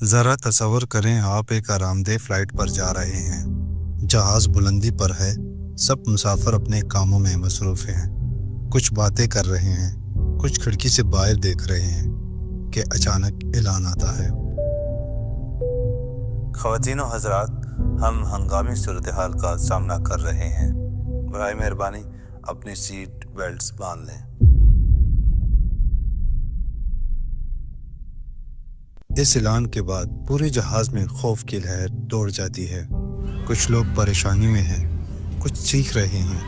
ذرا تصور کریں آپ ایک آرام دہ فلائٹ پر جا رہے ہیں۔ جہاز بلندی پر ہے، سب مسافر اپنے کاموں میں مصروف ہیں، کچھ باتیں کر رہے ہیں، کچھ کھڑکی سے باہر دیکھ رہے ہیں کہ اچانک اعلان آتا ہے، خواتین و حضرات، ہم ہنگامی صورتحال کا سامنا کر رہے ہیں، برائے مہربانی اپنی سیٹ بیلٹس باندھ لیں۔ اس اعلان کے بعد پورے جہاز میں خوف کی لہر دوڑ جاتی ہے۔ کچھ لوگ پریشانی میں ہیں، کچھ چیخ رہے ہیں،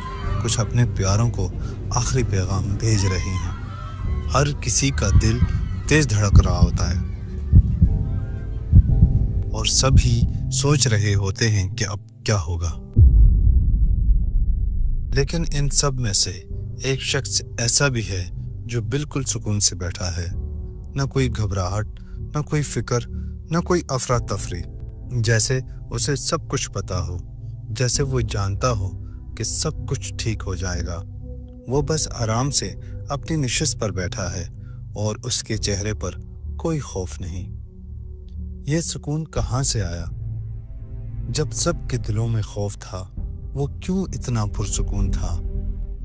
کچھ اپنے پیاروں کو آخری پیغام بھیج رہے ہیں۔ ہر کسی کا دل تیز دھڑک رہا ہوتا ہے اور سب ہی سوچ رہے ہوتے ہیں کہ اب کیا ہوگا۔ لیکن ان سب میں سے ایک شخص ایسا بھی ہے جو بالکل سکون سے بیٹھا ہے، نہ کوئی گھبراہٹ، نہ کوئی فکر، نہ کوئی افراتفری، جیسے اسے سب کچھ پتا ہو، جیسے وہ جانتا ہو کہ سب کچھ ٹھیک ہو جائے گا۔ وہ بس آرام سے اپنی نشست پر بیٹھا ہے اور اس کے چہرے پر کوئی خوف نہیں۔ یہ سکون کہاں سے آیا؟ جب سب کے دلوں میں خوف تھا، وہ کیوں اتنا پرسکون تھا؟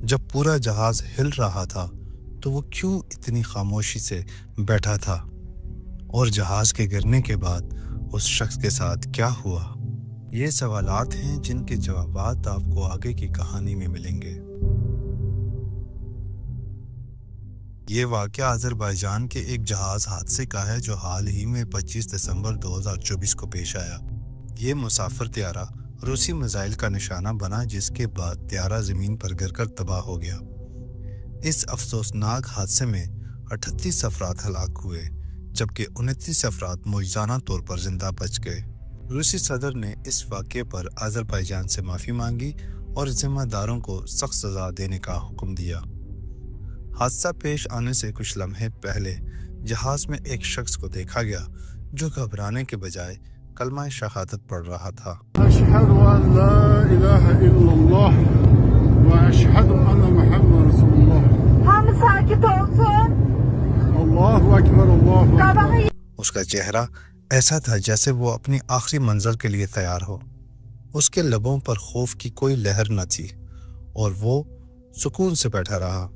جب پورا جہاز ہل رہا تھا تو وہ کیوں اتنی خاموشی سے بیٹھا تھا؟ اور جہاز کے گرنے کے بعد اس شخص کے ساتھ کیا ہوا؟ یہ سوالات ہیں جن کے جوابات آپ کو آگے کی کہانی میں ملیں گے۔ یہ واقعہ آذربائیجان کے ایک جہاز حادثے کا ہے جو حال ہی میں 25 دسمبر 2024 کو پیش آیا۔ یہ مسافر طیارہ روسی میزائل کا نشانہ بنا، جس کے بعد طیارہ زمین پر گر کر تباہ ہو گیا۔ اس افسوسناک حادثے میں 38 افراد ہلاک ہوئے، جبکہ 29 افراد معجزانہ طور پر زندہ بچ گئے۔ روسی صدر نے اس واقعے پر آذربائیجان سے معافی مانگی اور ذمہ داروں کو سخت سزا دینے کا حکم دیا۔ حادثہ پیش آنے سے کچھ لمحے پہلے جہاز میں ایک شخص کو دیکھا گیا جو گھبرانے کے بجائے کلمہ شہادت پڑھ رہا تھا۔ اشہد ان لا الہ الا اللہ واشہد ان محمد رسول اللہ۔ ہم ساکت olsun. اللہ اکبر اللہ اکبر۔ اس کا چہرہ ایسا تھا جیسے وہ اپنی آخری منزل کے لیے تیار ہو۔ اس کے لبوں پر خوف کی کوئی لہر نہ تھی اور وہ سکون سے بیٹھا رہا۔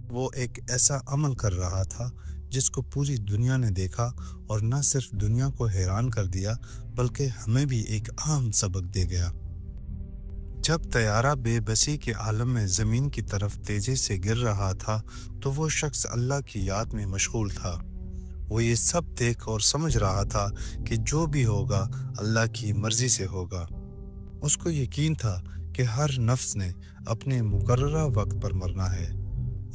وہ ایک ایسا عمل کر رہا تھا جس کو پوری دنیا نے دیکھا اور نہ صرف دنیا کو حیران کر دیا بلکہ ہمیں بھی ایک اہم سبق دے گیا۔ جب طیارہ بے بسی کے عالم میں زمین کی طرف تیزی سے گر رہا تھا تو وہ شخص اللہ کی یاد میں مشغول تھا۔ وہ یہ سب دیکھ اور سمجھ رہا تھا کہ جو بھی ہوگا اللہ کی مرضی سے ہوگا۔ اس کو یقین تھا کہ ہر نفس نے اپنے مقررہ وقت پر مرنا ہے۔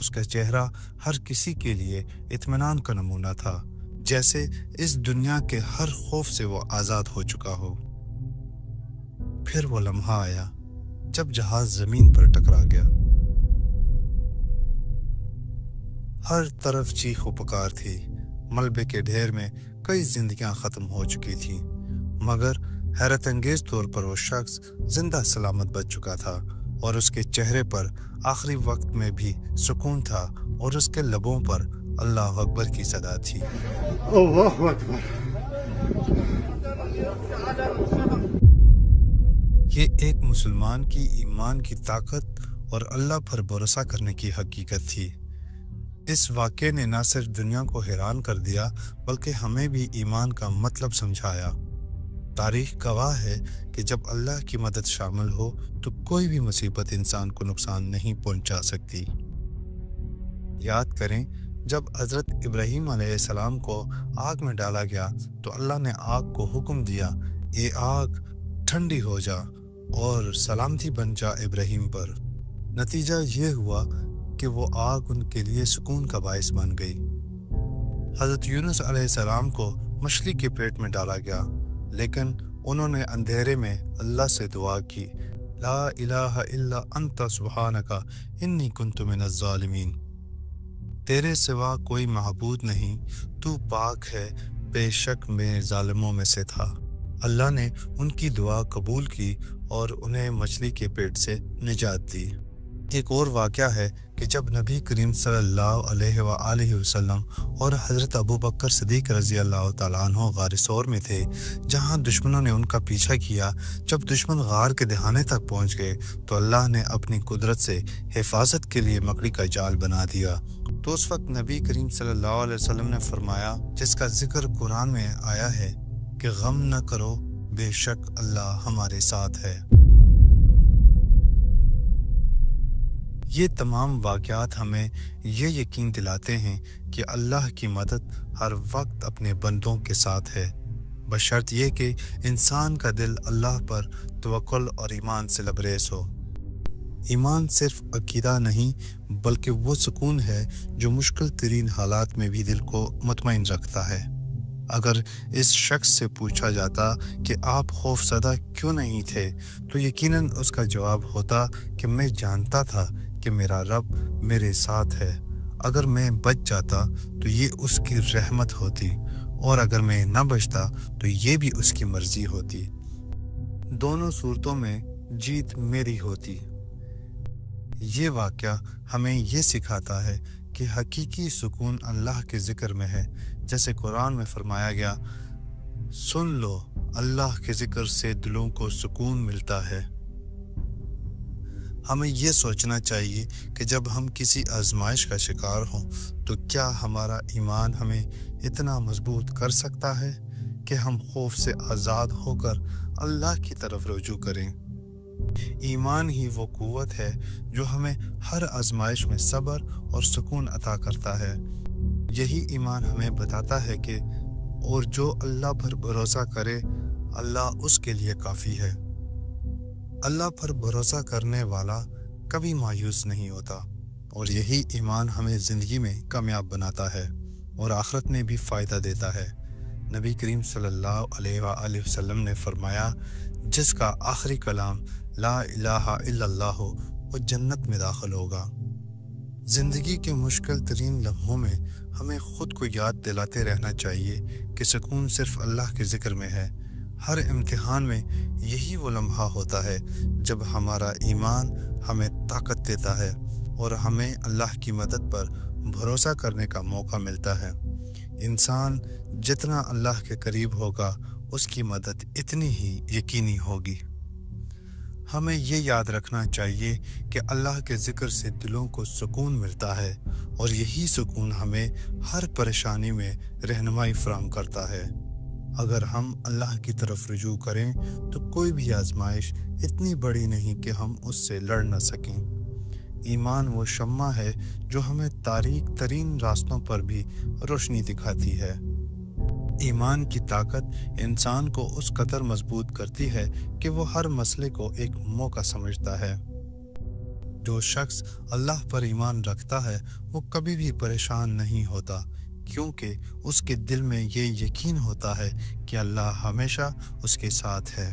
اس کا چہرہ ہر کسی کے لیے اطمینان کا نمونہ تھا، جیسے اس دنیا کے ہر خوف سے وہ آزاد ہو چکا ہو۔ پھر وہ لمحہ آیا جب جہاز زمین پر ٹکرا گیا۔ ہر طرف چیخ و پکار تھی، ملبے کے ڈھیر میں کئی زندگیاں ختم ہو چکی تھیں، مگر حیرت انگیز طور پر وہ شخص زندہ سلامت بچ چکا تھا اور اس کے چہرے پر آخری وقت میں بھی سکون تھا اور اس کے لبوں پر اللہ اکبر کی صدا تھی۔ اللہ اکبر۔ یہ ایک مسلمان کی ایمان کی طاقت اور اللہ پر بھروسہ کرنے کی حقیقت تھی۔ اس واقعے نے نہ صرف دنیا کو حیران کر دیا بلکہ ہمیں بھی ایمان کا مطلب سمجھایا۔ تاریخ گواہ ہے کہ جب اللہ کی مدد شامل ہو تو کوئی بھی مصیبت انسان کو نقصان نہیں پہنچا سکتی۔ یاد کریں جب حضرت ابراہیم علیہ السلام کو آگ میں ڈالا گیا تو اللہ نے آگ کو حکم دیا، اے آگ ٹھنڈی ہو جا اور سلامتی بن جا ابراہیم پر۔ نتیجہ یہ ہوا کہ وہ آگ ان کے لیے سکون کا باعث بن گئی۔ حضرت یونس علیہ السلام کو مچھلی کے پیٹ میں ڈالا گیا، لیکن انہوں نے اندھیرے میں اللہ سے دعا کی، لا الہ الا انت سبحانک انی کنت من الظالمین۔ تیرے سوا کوئی معبود نہیں، تو پاک ہے، بے شک میں ظالموں میں سے تھا۔ اللہ نے ان کی دعا قبول کی اور انہیں مچھلی کے پیٹ سے نجات دی۔ ایک اور واقعہ ہے کہ جب نبی کریم صلی اللہ علیہ وآلہ وسلم اور حضرت ابو بکر صدیق رضی اللہ تعالیٰ عنہ غار ثور میں تھے، جہاں دشمنوں نے ان کا پیچھا کیا، جب دشمن غار کے دہانے تک پہنچ گئے تو اللہ نے اپنی قدرت سے حفاظت کے لیے مکڑی کا جال بنا دیا۔ تو اس وقت نبی کریم صلی اللہ علیہ وسلم نے فرمایا، جس کا ذکر قرآن میں آیا ہے کہ غم نہ کرو، بے شک اللہ ہمارے ساتھ ہے۔ یہ تمام واقعات ہمیں یہ یقین دلاتے ہیں کہ اللہ کی مدد ہر وقت اپنے بندوں کے ساتھ ہے، بشرط یہ کہ انسان کا دل اللہ پر توکل اور ایمان سے لبریز ہو۔ ایمان صرف عقیدہ نہیں بلکہ وہ سکون ہے جو مشکل ترین حالات میں بھی دل کو مطمئن رکھتا ہے۔ اگر اس شخص سے پوچھا جاتا کہ آپ خوف زدہ کیوں نہیں تھے تو یقیناً اس کا جواب ہوتا کہ میں جانتا تھا کہ میرا رب میرے ساتھ ہے، اگر میں بچ جاتا تو یہ اس کی رحمت ہوتی، اور اگر میں نہ بچتا تو یہ بھی اس کی مرضی ہوتی۔ دونوں صورتوں میں جیت میری ہوتی۔ یہ واقعہ ہمیں یہ سکھاتا ہے کہ حقیقی سکون اللہ کے ذکر میں ہے، جیسے قرآن میں فرمایا گیا، سن لو اللہ کے ذکر سے دلوں کو سکون ملتا ہے۔ ہمیں یہ سوچنا چاہیے کہ جب ہم کسی آزمائش کا شکار ہوں تو کیا ہمارا ایمان ہمیں اتنا مضبوط کر سکتا ہے کہ ہم خوف سے آزاد ہو کر اللہ کی طرف رجوع کریں۔ ایمان ہی وہ قوت ہے جو ہمیں ہر آزمائش میں صبر اور سکون عطا کرتا ہے۔ یہی ایمان ہمیں بتاتا ہے کہ اور جو اللہ پر بھروسہ کرے اللہ اس کے لیے کافی ہے۔ اللہ پر بھروسہ کرنے والا کبھی مایوس نہیں ہوتا، اور یہی ایمان ہمیں زندگی میں کامیاب بناتا ہے اور آخرت میں بھی فائدہ دیتا ہے۔ نبی کریم صلی اللہ علیہ وآلہ وسلم نے فرمایا، جس کا آخری کلام لا الہ الا اللہ ہو وہ جنت میں داخل ہوگا۔ زندگی کے مشکل ترین لمحوں میں ہمیں خود کو یاد دلاتے رہنا چاہیے کہ سکون صرف اللہ کے ذکر میں ہے۔ ہر امتحان میں یہی وہ لمحہ ہوتا ہے جب ہمارا ایمان ہمیں طاقت دیتا ہے اور ہمیں اللہ کی مدد پر بھروسہ کرنے کا موقع ملتا ہے۔ انسان جتنا اللہ کے قریب ہوگا اس کی مدد اتنی ہی یقینی ہوگی۔ ہمیں یہ یاد رکھنا چاہیے کہ اللہ کے ذکر سے دلوں کو سکون ملتا ہے، اور یہی سکون ہمیں ہر پریشانی میں رہنمائی فراہم کرتا ہے۔ اگر ہم اللہ کی طرف رجوع کریں تو کوئی بھی آزمائش اتنی بڑی نہیں کہ ہم اس سے لڑ نہ سکیں۔ ایمان وہ شمع ہے جو ہمیں تاریک ترین راستوں پر بھی روشنی دکھاتی ہے۔ ایمان کی طاقت انسان کو اس قدر مضبوط کرتی ہے کہ وہ ہر مسئلے کو ایک موقع سمجھتا ہے۔ جو شخص اللہ پر ایمان رکھتا ہے وہ کبھی بھی پریشان نہیں ہوتا، کیونکہ اس کے دل میں یہ یقین ہوتا ہے کہ اللہ ہمیشہ اس کے ساتھ ہے۔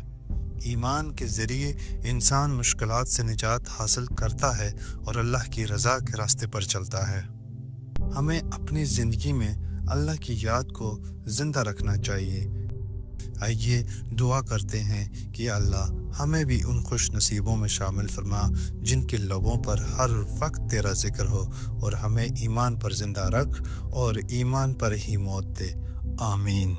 ایمان کے ذریعے انسان مشکلات سے نجات حاصل کرتا ہے اور اللہ کی رضا کے راستے پر چلتا ہے۔ ہمیں اپنی زندگی میں اللہ کی یاد کو زندہ رکھنا چاہیے۔ آئیے دعا کرتے ہیں کہ اللہ ہمیں بھی ان خوش نصیبوں میں شامل فرما جن کے لبوں پر ہر وقت تیرا ذکر ہو، اور ہمیں ایمان پر زندہ رکھ اور ایمان پر ہی موت دے۔ آمین۔